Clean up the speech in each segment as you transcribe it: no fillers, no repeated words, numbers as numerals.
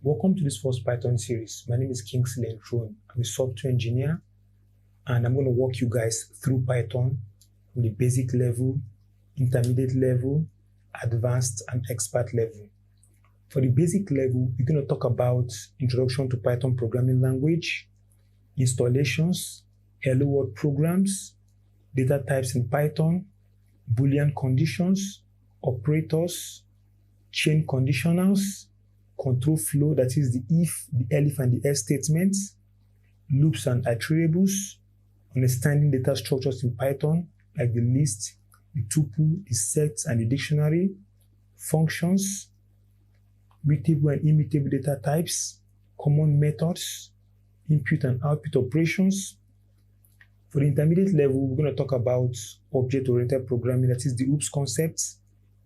Welcome to this first Python series. My name is Kingsley Enthron. I'm a software engineer, and I'm going to walk you guys through Python from the basic level, intermediate level, advanced, and expert level. For the basic level, we're going to talk about introduction to Python programming language, installations, hello world programs, data types in Python, Boolean conditions, operators, chain conditionals, control flow, that is the if, the elif, and the else statements, loops and iterables, understanding data structures in Python, like the list, the tuple, the set, and the dictionary, functions, mutable and immutable data types, common methods, input and output operations. For the intermediate level, we're going to talk about object-oriented programming, that is the OOPS concepts,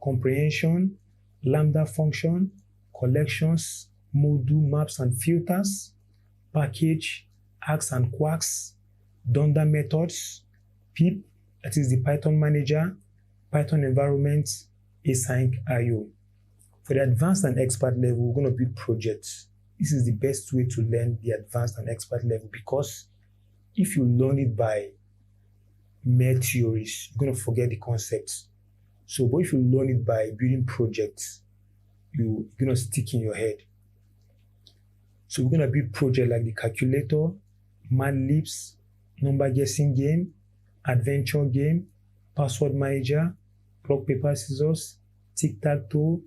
comprehension, lambda function, collections, module, maps and filters, package, args and quirks, dunder methods, pip, that is the Python manager, Python environment, async IO. For the advanced and expert level, we're going to build projects. This is the best way to learn the advanced and expert level, because if you learn it by mere theories, you're going to forget the concepts. But if you learn it by building projects, you're going to stick in your head. So we're going to build projects like the calculator, Madlibs, number guessing game, adventure game, password manager, rock, paper, scissors, tic-tac-toe,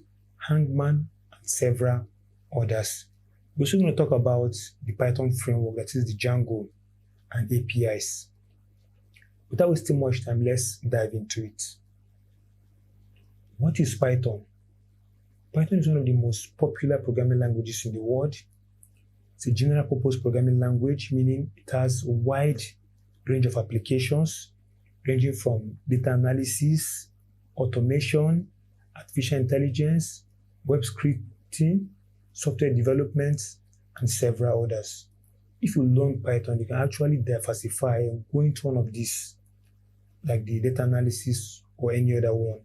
hangman, and several others. We're also going to talk about the Python framework, that is the Django, and APIs. Without wasting much time, let's dive into it. What is Python? Python is one of the most popular programming languages in the world. It's a general purpose programming language, meaning it has a wide range of applications, ranging from data analysis, automation, artificial intelligence, web scripting, software development, and several others. If you learn Python, you can actually diversify and go into one of these, like the data analysis or any other one.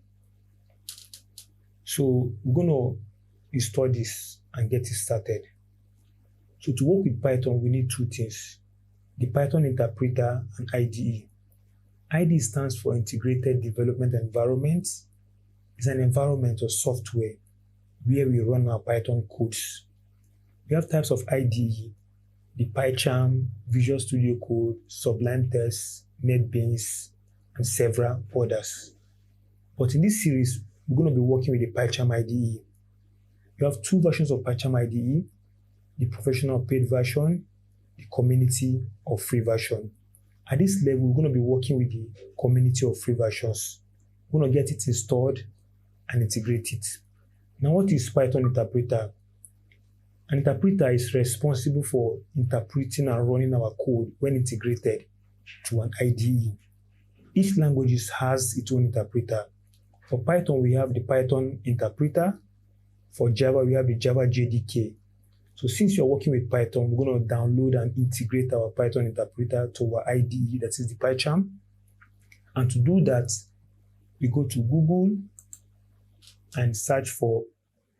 So we're going to install this and get it started. So to work with Python, we need two things: the Python interpreter and IDE. IDE stands for Integrated Development Environment. It's an environment or software where we run our Python codes. We have types of IDE: the PyCharm, Visual Studio Code, Sublime Text, NetBeans, and several others. But in this series, we're going to be working with the PyCharm IDE. You have two versions of PyCharm IDE: the professional paid version, the community or free version. At this level, we're going to be working with the community or free versions. We're going to get it installed and integrate it. Now, what is Python interpreter? An interpreter is responsible for interpreting and running our code when integrated to an IDE. Each language has its own interpreter. For Python, we have the Python interpreter. For Java, we have the Java JDK. So since you're working with Python, we're going to download and integrate our Python interpreter to our IDE, that is the PyCharm. And to do that, we go to Google and search for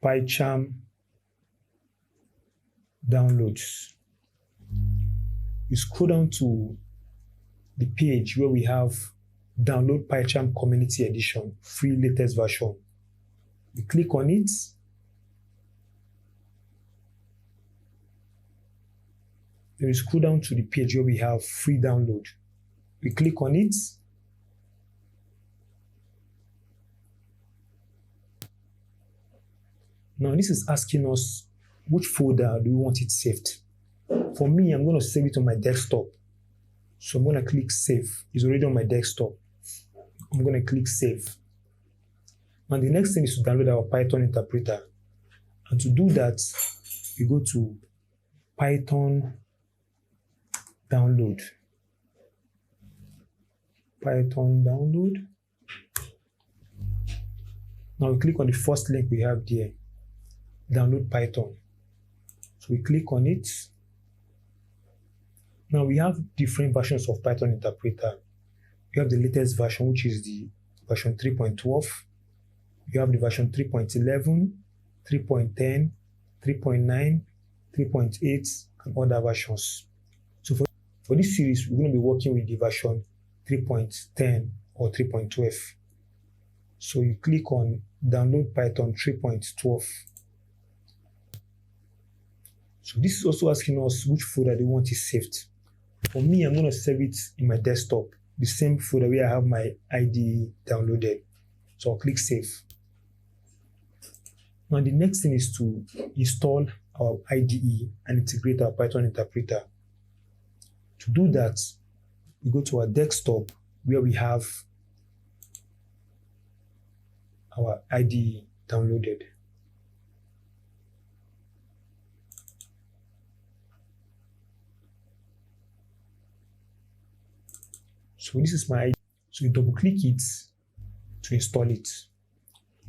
PyCharm downloads. You scroll down to the page where we have Download PyCharm Community Edition, free latest version. We click on it. Then we scroll down to the page where we have free download. We click on it. Now this is asking us which folder do we want it saved. For me, I'm going to save it on my desktop. So I'm going to click Save. It's already on my desktop. I'm going to click Save. Now the next thing is to download our Python interpreter. And to do that, we go to Python download. Python download. Now we click on the first link we have there. Download Python. So we click on it. Now we have different versions of Python interpreter. We have the latest version, which is the version 3.12. You have the version 3.11, 3.10, 3.9, 3.8, and other versions. So for this series, we're going to be working with the version 3.10 or 3.12. So you click on download Python 3.12. So this is also asking us which folder they want it saved. For me, I'm going to save it in my desktop, the same folder where I have my IDE downloaded. So I'll click save. Now the next thing is to install our IDE and integrate our Python interpreter. To do that, we go to our desktop where we have our IDE downloaded. So this is my IDE. So you double click it to install it.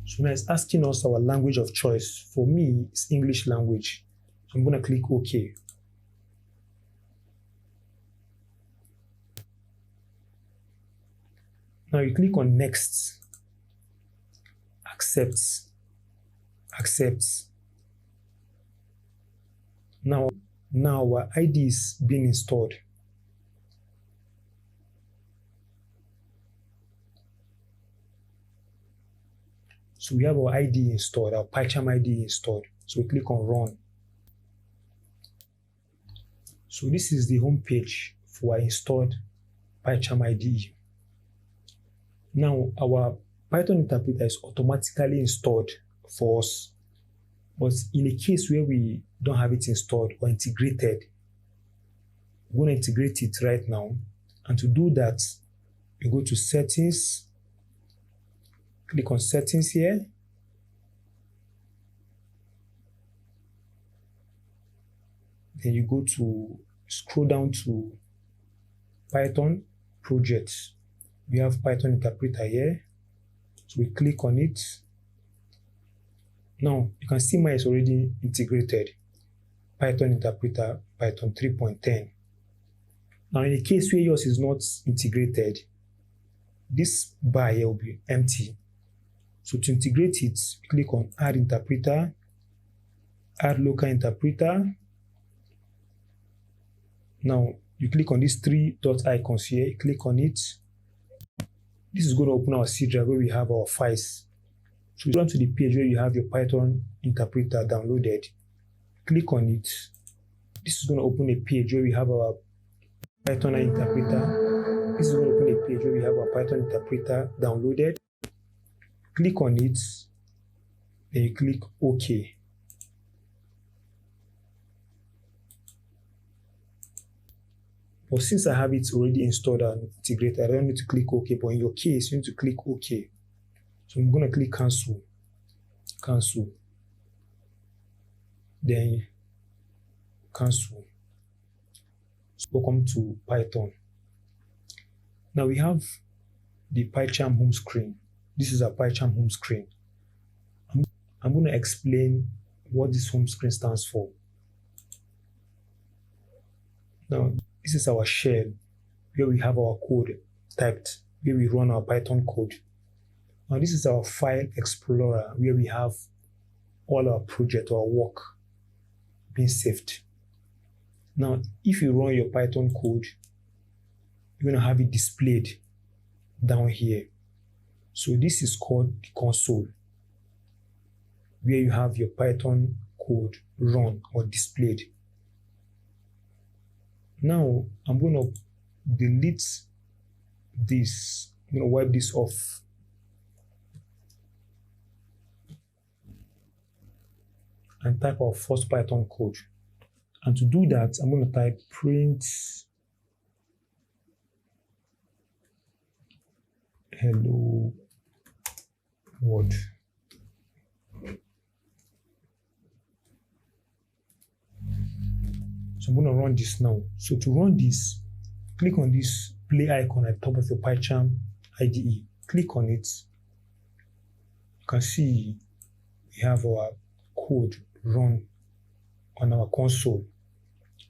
So now it's asking us our language of choice. For me, it's English language. So I'm going to click OK. Now you click on next, accept. Now our IDE is being installed. So we have our IDE installed, our PyCharm IDE installed. So we click on run. So this is the home page for our installed PyCharm IDE. Now our Python interpreter is automatically installed for us. But in a case where we don't have it installed or integrated, we're going to integrate it right now. And to do that, you go to settings, click on settings here. Then you go to scroll down to Python projects. We have Python interpreter here. So we click on it. Now you can see mine is already integrated. Python interpreter, Python 3.10. Now in the case where yours is not integrated, this bar here will be empty. So to integrate it, click on add interpreter, add local interpreter. Now you click on these three dot icons here, click on it. This is going to open our C drive where we have our files. So you go to the page where you have your Python interpreter downloaded. Click on it. This is going to open a page where we have our Python interpreter. This is going to open a page where we have our Python interpreter downloaded. Click on it. Then you click OK. But since I have it already installed and integrated, I don't need to click OK. But in your case, you need to click OK. So I'm going to click cancel. Then cancel. So welcome to Python. Now we have the PyCharm home screen. This is our PyCharm home screen. I'm going to explain what this home screen stands for. Now, this is our shell where we have our code typed, where we run our Python code. Now, this is our file explorer where we have all our project or work being saved. Now, if you run your Python code, you're going to have it displayed down here. So this is called the console, where you have your Python code run or displayed. Now, I'm going to delete this. I'm going to wipe this off. And type our first Python code. And to do that, I'm going to type print hello world. So I'm going to run this now. So to run this, click on this play icon at the top of your PyCharm IDE. Click on it. You can see we have our code run on our console.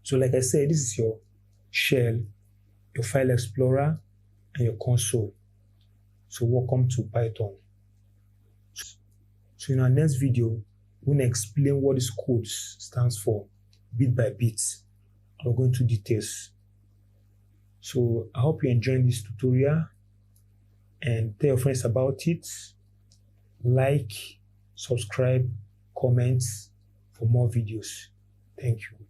So like I said, this is your shell, your file explorer, and your console. So welcome to Python. So in our next video, we're going to explain what this code stands for. bit by bit. I'll go into details. So I hope you enjoyed this tutorial and tell your friends about it. Like, subscribe, comment for more videos. Thank you.